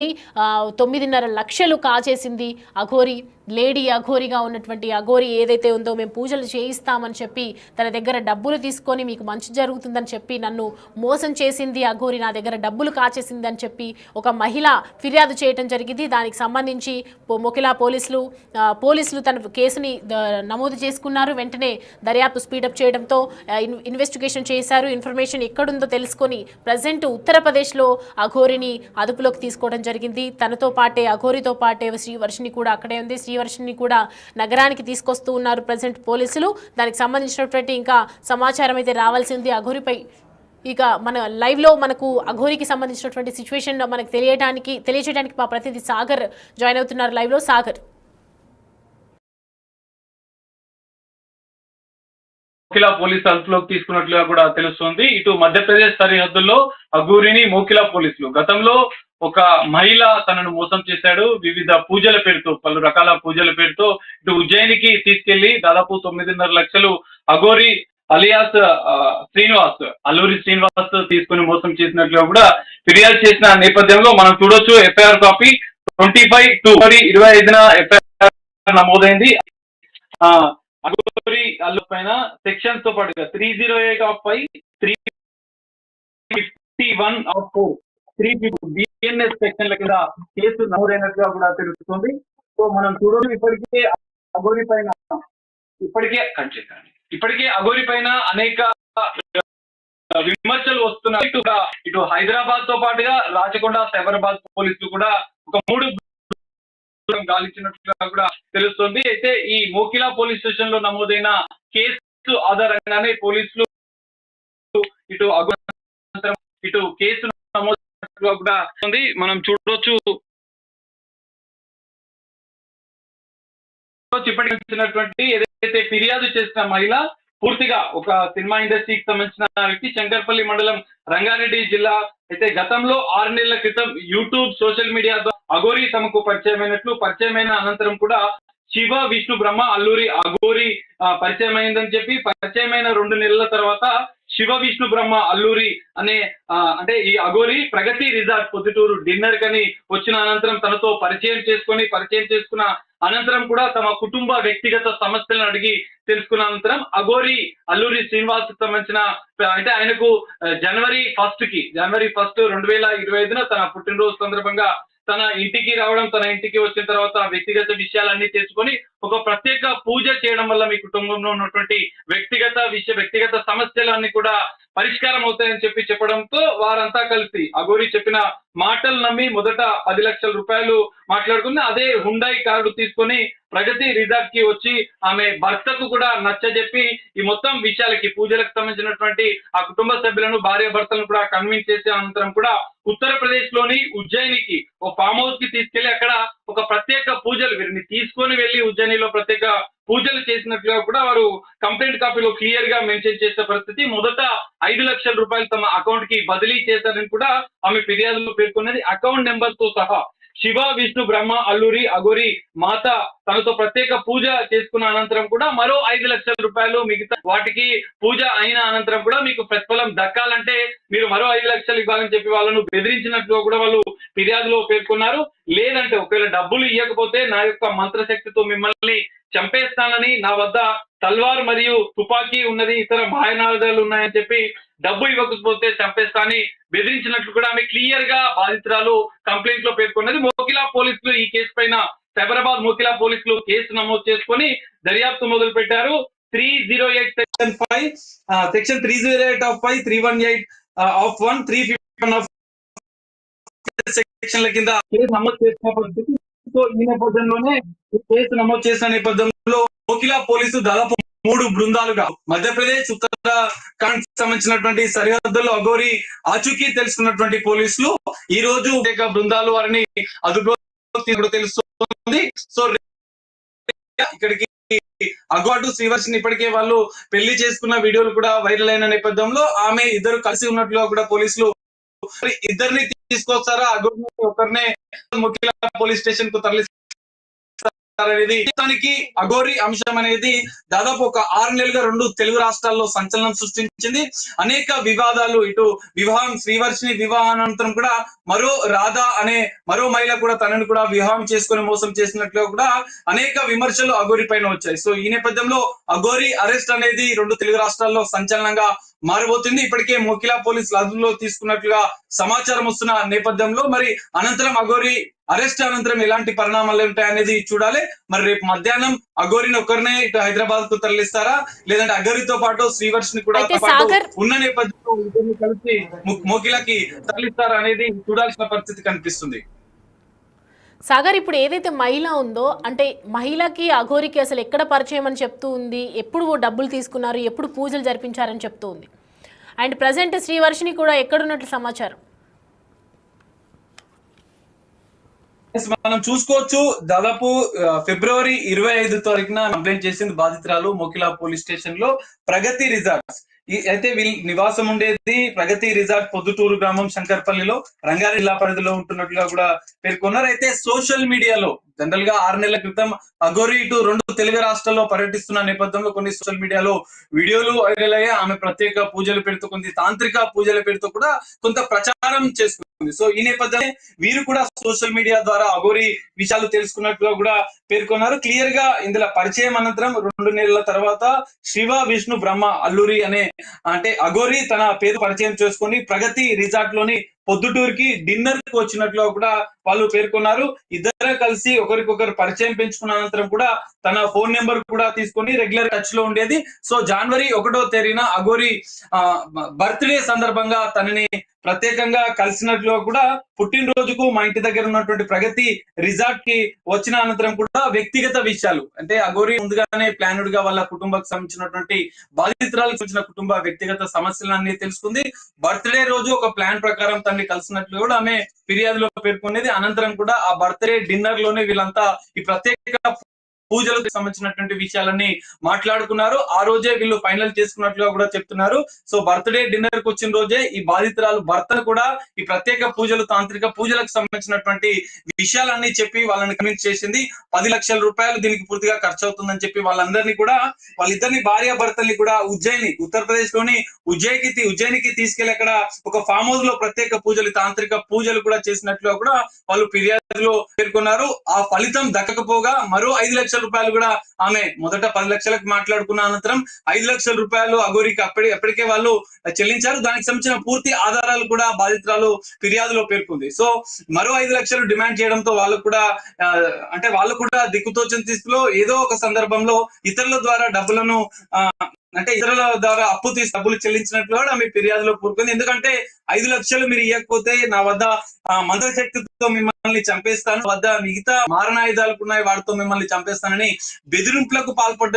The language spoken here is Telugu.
9.5 లక్షలు కాచేసింది అఘోరి. లేడీ అఘోరిగా ఉన్నటువంటి అఘోరి ఏదైతే ఉందో మేము పూజలు చేయిస్తామని చెప్పి తన దగ్గర డబ్బులు తీసుకొని మీకు మంచి జరుగుతుందని చెప్పి నన్ను మోసం చేసింది అఘోరి, నా దగ్గర డబ్బులు కాచేసింది అని చెప్పి ఒక మహిళ ఫిర్యాదు చేయడం జరిగింది. దానికి సంబంధించి మొకిలా పోలీసులు తన కేసుని నమోదు చేసుకున్నారు. వెంటనే దర్యాప్తు స్పీడప్ చేయడంతో ఇన్వెస్టిగేషన్ చేశారు. ఇన్ఫర్మేషన్ ఎక్కడుందో తెలుసుకొని ప్రజెంట్ ఉత్తరప్రదేశ్లో అఘోరిని అదుపులోకి తీసుకోవడం జరిగింది. తనతో పాటే అఘోరితో పాటే శ్రీవర్షిని కూడా అక్కడే ఉంది. శ్రీవర్షిని కూడా నగరానికి తీసుకొస్తూ ఉన్నారు ప్రజెంట్ పోలీసులు. దానికి సంబంధించినటువంటి ఇంకా సమాచారం అయితే రావాల్సి ఉంది అఘోరిపై. ఇక మన లైవ్ లో మనకు అఘోరికి సంబంధించినటువంటి సిచ్యువేషన్ మనకు తెలియజేయడానికి మా ప్రతినిధి సాగర్ జాయిన్ అవుతున్నారు లైవ్ లో. సాగర్, మోకిలా పోలీసు అదుపులోకి తీసుకున్నట్లుగా కూడా తెలుస్తోంది. ఇటు మధ్యప్రదేశ్ సరిహద్దుల్లో అఘోరిని మోకిలా పోలీసులు గతంలో ఒక మహిళ తనను మోసం చేశాడు. వివిధ పూజల పేరుతో, పలు రకాల పూజల పేరుతో ఇటు ఉజ్జయినికి తీసుకెళ్లి దాదాపు 9.5 లక్షలు అఘోరి అలియాస్ అల్లూరి శ్రీనివాస్ తీసుకుని మోసం చేసినట్లుగా కూడా ఫిర్యాదు చేసిన నేపథ్యంలో మనం చూడొచ్చు. ఎఫ్ఐఆర్ కాపీ 25/2/25న ఎఫ్ఐఆర్ నమోదైంది. అఘోరి అల్లు పైన సెక్షన్స్ తో పాటుగా 308/5, 351/4, 350 బిఎన్ఎస్ సెక్షన్ల కింద కేసు నమోదైనట్టుగా కూడా తెలుస్తుంది. సో మనం చూడొచ్చు ఇప్పటికే అఘోరి పైన అనేక విమర్శలు వస్తున్నాయి. ఇటు హైదరాబాద్ తో పాటుగా రాచకొండ, సైబరాబాద్ పోలీసులు కూడా ఒక 3 గాలించినట్లుగా కూడా తెలుస్తుంది. అయితే ఈ మోకిలా పోలీస్ స్టేషన్ లో నమోదైన కేసు ఆధారంగానే పోలీసులు ఇటు కేసు నమోదుగా కూడా ఉంది. మనం చూడొచ్చు ఇప్పటికి ఏదైతే ఫిర్యాదు చేసిన మహిళ పూర్తిగా ఒక సినిమా ఇండస్ట్రీకి సంబంధించిన వ్యక్తి, శంకర్పల్లి మండలం, రంగారెడ్డి జిల్లా. అయితే గతంలో 6 నెలల క్రితం యూట్యూబ్, సోషల్ మీడియా ద్వారా అఘోరి తమకు పరిచయమైన అనంతరం కూడా శివ, విష్ణు, బ్రహ్మ, అల్లూరి అఘోరి పరిచయం అయిందని చెప్పి పరిచయమైన 2 నెలల తర్వాత శివ, విష్ణు, బ్రహ్మ, అల్లూరి అంటే ఈ అఘోరి ప్రగతి రిసార్ట్ పొద్దుటూరు డిన్నర్ కని వచ్చిన అనంతరం తనతో పరిచయం చేసుకున్న అనంతరం కూడా తమ కుటుంబ వ్యక్తిగత సమస్యలను అడిగి తెలుసుకున్న అనంతరం అఘోరి అల్లూరి శ్రీనివాస్ సంబంధించిన అంటే ఆయనకు జనవరి 1 2025న తన పుట్టినరోజు సందర్భంగా తన ఇంటికి రావడం, తన ఇంటికి వచ్చిన తర్వాత వ్యక్తిగత విషయాలన్నీ తెలుసుకొని ఒక ప్రత్యేక పూజ చేయడం వల్ల మీ కుటుంబంలో ఉన్నటువంటి వ్యక్తిగత సమస్యలన్నీ కూడా పరిష్కారం అవుతాయని చెప్పడంతో వారంతా కలిసి అఘోరి చెప్పిన మాటలు నమ్మి మొదట 10 లక్షల రూపాయలు మాట్లాడుకుని అదే హుండాయి కారు తీసుకొని ప్రగతి రిసార్ట్ కి వచ్చి ఆమె భర్తకు కూడా నచ్చజెప్పి ఈ మొత్తం విషయాలకి, పూజలకు సంబంధించినటువంటి ఆ కుటుంబ సభ్యులను, భార్య భర్తలను కూడా కన్విన్స్ చేసే అనంతరం కూడా ఉత్తరప్రదేశ్ లోని ఉజ్జయినికి ఒక ఫామ్ హౌస్ కి తీసుకెళ్లి అక్కడ ఒక ప్రత్యేక పూజలు వీరిని తీసుకొని వెళ్లి ఉజ్జయినిలో ప్రత్యేక పూజలు చేసినట్లుగా కూడా వారు కంప్లైంట్ కాపీలో క్లియర్ గా మెన్షన్ చేసిన పరిస్థితి. మొదట 5 లక్షల రూపాయలు తమ అకౌంట్ కి బదిలీ చేశారని కూడా ఆమె ఫిర్యాదులో పేర్కొన్నది. అకౌంట్ నెంబర్ తో సహా శివ, విష్ణు, బ్రహ్మ, అల్లూరి అఘోరి మాత తనతో ప్రత్యేక పూజ చేసుకున్న అనంతరం కూడా మరో 5 లక్షల రూపాయలు మిగతా వాటికి పూజ అయిన అనంతరం కూడా మీకు ప్రతిఫలం దక్కాలంటే మీరు మరో 5 లక్షలు ఇవ్వాలని చెప్పి వాళ్ళను బెదిరించినట్టుగా కూడా వాళ్ళు ఫిర్యాదులో పేర్కొన్నారు. లేదంటే ఒకవేళ డబ్బులు ఇవ్వకపోతే నా యొక్క మంత్రశక్తితో మిమ్మల్ని చంపేస్తానని, నా వద్ద తల్వార్ మరియు తుపాకీ ఉన్నది, ఇతర మాయనాదాలు ఉన్నాయని చెప్పి డబ్బు ఇవ్వకపోతే చంపేస్తానని బెదిరించినట్లు కూడా ఆమె క్లియర్ గా బాధితురాలు కంప్లైంట్ లో పేర్కొన్నది. మోకిలా పోలీసులు ఈ కేసు పైన సైబరాబాద్ మోకిలా పోలీసులు కేసు నమోదు చేసుకొని దర్యాప్తు మొదలు పెట్టారు. 308 సెక్షన్ 308/5, 318/1, 351 సెక్షన్ల కింద కేసు నమోదు చేసిన పరిస్థితి. సో ఈ నేపథ్యంలోనే కేసు నమోదు చేసిన నేపథ్యంలో మోకిలా పోలీసు దాదాపు 3 బృందాలుగా మధ్యప్రదేశ్, ఉత్తరాఖండ్ సంబంధించినటువంటి సరిహద్దుల్లో అఘోరి ఆచూకీ తెలుసుకున్నటువంటి పోలీసులు ఈ రోజు బృందాలు వారిని అదుపులోకి తెలుస్తుంది. సో ఇక్కడికి అఘోరి శ్రీవర్షిని ఇప్పటికే వాళ్ళు పెళ్లి చేసుకున్న వీడియోలు కూడా వైరల్ అయిన నేపథ్యంలో ఆమె ఇద్దరు కలిసి ఉన్నట్లుగా కూడా పోలీసులు ఇద్దరిని తీసుకొస్తారా, అఘోరిని ఒకరినే మోకిలా పోలీస్ స్టేషన్ కు తరలి అనేది మొత్తానికి అఘోరి అంశం అనేది దాదాపు ఒక 6 నెలలుగా 2 తెలుగు రాష్ట్రాల్లో సంచలనం సృష్టించింది. అనేక వివాదాలు, ఇటు వివాహం శ్రీవర్షిని వివాహానంతరం కూడా మరో రాధా అనే మరో మహిళ కూడా తనని కూడా వివాహం చేసుకుని మోసం చేసినట్లుగా కూడా అనేక విమర్శలు అఘోరి పైన వచ్చాయి. సో ఈ నేపథ్యంలో అఘోరి అరెస్ట్ అనేది 2 తెలుగు రాష్ట్రాల్లో సంచలనంగా మారబోతుంది. ఇప్పటికే మోకిలా పోలీసులు అదుపులో తీసుకున్నట్లుగా సమాచారం వస్తున్న నేపథ్యంలో మరి అనంతరం అఘోరి అరెస్ట్ అనంతరం ఎలాంటి పరిణామాలు ఉంటాయనేది చూడాలి. మరి రేపు మధ్యాహ్నం అఘోరిని ఒక్కరినే ఇటు హైదరాబాద్ కు తరలిస్తారా, లేదంటే అఘోరితో పాటు శ్రీవర్షిని కూడా ఉన్న నేపథ్యంలో ఇద్దరిని కలిసి మోకిలాకి తరలిస్తారా అనేది చూడాల్సిన పరిస్థితి కనిపిస్తుంది. సాగర్, ఇప్పుడు ఏదైతే మహిళ ఉందో, అంటే మహిళకి అఘోరికి అసలు ఎక్కడ పరిచయం అని చెప్తూ ఉంది, ఎప్పుడు డబ్బులు తీసుకున్నారు, ఎప్పుడు పూజలు జరిపించారని చెప్తూ ఉంది. అండ్ ప్రజెంట్ శ్రీవర్షిని కూడా ఎక్కడున్నట్లు సమాచారం? మనం చూసుకోవచ్చు, దాదాపు ఫిబ్రవరి 25 తారీఖున కంప్లైంట్ చేసింది బాధితురాలు మోకిలా పోలీస్ స్టేషన్ లో ప్రగతి రిసార్ట్స్. అయితే వీళ్ళు నివాసం ఉండేది ప్రగతి రిసార్ట్ పొద్దుటూరు గ్రామం శంకర్పల్లిలో రంగారెడ్డి జిల్లా పరిధిలో ఉంటున్నట్లుగా కూడా పేర్కొన్నారు. అయితే సోషల్ మీడియాలో జనరల్ గా 6 నెలల క్రితం అఘోరి ఇటు 2 తెలుగు రాష్ట్రాల్లో పర్యటిస్తున్న నేపథ్యంలో కొన్ని సోషల్ మీడియాలో వీడియోలు వైరల్ అయ్యాయి. ఆమె ప్రత్యేక పూజలు పెడుతూ, కొన్ని తాంత్రిక పూజలు పెడుతూ కూడా కొంత ప్రచారం చేసుకుంది. సో ఈ నేపథ్యంలో వీరు కూడా సోషల్ మీడియా ద్వారా అఘోరి విషయాలు తెలుసుకున్నట్లుగా కూడా పేర్కొన్నారు. క్లియర్ గా ఇందులో పరిచయం అనంతరం 2 నెలల తర్వాత శివ విష్ణు బ్రహ్మ అల్లూరి అనే అంటే అఘోరి తన పేరు పరిచయం చేసుకొని ప్రగతి రిసార్ట్ లోని పొద్దుటూరుకి డిన్నర్ కి వచ్చినట్లు కూడా వాళ్ళు పేర్కొన్నారు. ఇద్దరు కలిసి ఒకరికొకరు పరిచయం పెంచుకున్న అనంతరం కూడా తన ఫోన్ నెంబర్ కూడా తీసుకొని రెగ్యులర్ టచ్ లో ఉండేది. సో జనవరి 1వ తేదీన అఘోరి బర్త్డే సందర్భంగా తనని ప్రత్యేకంగా కలిసినట్లు కూడా, పుట్టినరోజుకు మా ఇంటి దగ్గర ఉన్నటువంటి ప్రగతి రిసార్ట్ కి వచ్చిన అనంతరం కూడా వ్యక్తిగత విషయాలు, అంటే అఘోరి ముందుగానే ప్లానుడ్ గా వాళ్ళ కుటుంబానికి సంబంధించినటువంటి బాధితురాలకు వచ్చిన కుటుంబ వ్యక్తిగత సమస్యలన్నీ తెలుసుకుంది. బర్త్డే రోజు ఒక ప్లాన్ ప్రకారం తనని కలిసినట్లు కూడా ఆమె ఫిర్యాదులో పేర్కొనేది. అనంతరం కూడా ఆ బర్త్డే డిన్నర్ లోనే వీళ్ళంతా ఈ ప్రత్యేక పూజలకు సంబంధించినటువంటి విషయాలన్నీ మాట్లాడుకున్నారు. ఆ రోజే వీళ్ళు ఫైనల్ చేసుకున్నట్లుగా కూడా చెప్తున్నారు. సో బర్త్డే డిన్నర్ కు వచ్చిన రోజే ఈ బాధితురాలు భర్తను కూడా ఈ ప్రత్యేక పూజలు, తాంత్రిక పూజలకు సంబంధించినటువంటి విషయాలన్నీ చెప్పి వాళ్ళని కన్విన్స్ చేసింది. 10 లక్షల రూపాయలు దీనికి పూర్తిగా ఖర్చు అవుతుందని చెప్పి వాళ్ళందరినీ కూడా, వాళ్ళిద్దరిని భార్య భర్తల్ని కూడా ఉజ్జయిని, ఉత్తరప్రదేశ్ లోని ఉజ్జయినికి తీసుకెళ్లి అక్కడ ఒక ఫామ్ హౌస్ లో ప్రత్యేక పూజలు, తాంత్రిక పూజలు కూడా చేసినట్లుగా కూడా వాళ్ళు ఫిర్యాదులో పేర్కొన్నారు. ఆ ఫలితం దక్కకపోగా మరో 5 లక్షల రూపాయలు కూడా ఆమె మొదట 10 లక్షలకు మాట్లాడుకున్న అనంతరం 5 లక్షల రూపాయలు అఘోరికి అప్పటికే వాళ్ళు చెల్లించారు. దానికి సంబంధించిన పూర్తి ఆధారాలు కూడా బాధితురాలు ఫిర్యాదులో పేర్కొంది. సో మరో 5 లక్షలు డిమాండ్ చేయడంతో వాళ్ళు కూడా దిక్కుతోచని స్థితిలో ఏదో ఒక సందర్భంలో ఇతరుల ద్వారా డబ్బులను ఇతరుల ద్వారా అప్పు తీసి డబ్బులు చెల్లించినట్లు కూడా ఆమె ఫిర్యాదులో పేర్కొంది. ఎందుకంటే 5 లక్షలు మీరు ఇవ్వకపోతే నా వద్ద మంత్రశక్తితో మిమ్మల్ని చంపేస్తాను, వద్ద మిగతా మారణాయుధాలు ఉన్నాయి వాటితో మిమ్మల్ని చంపేస్తానని బెదిరింపులకు పాల్పడ్డ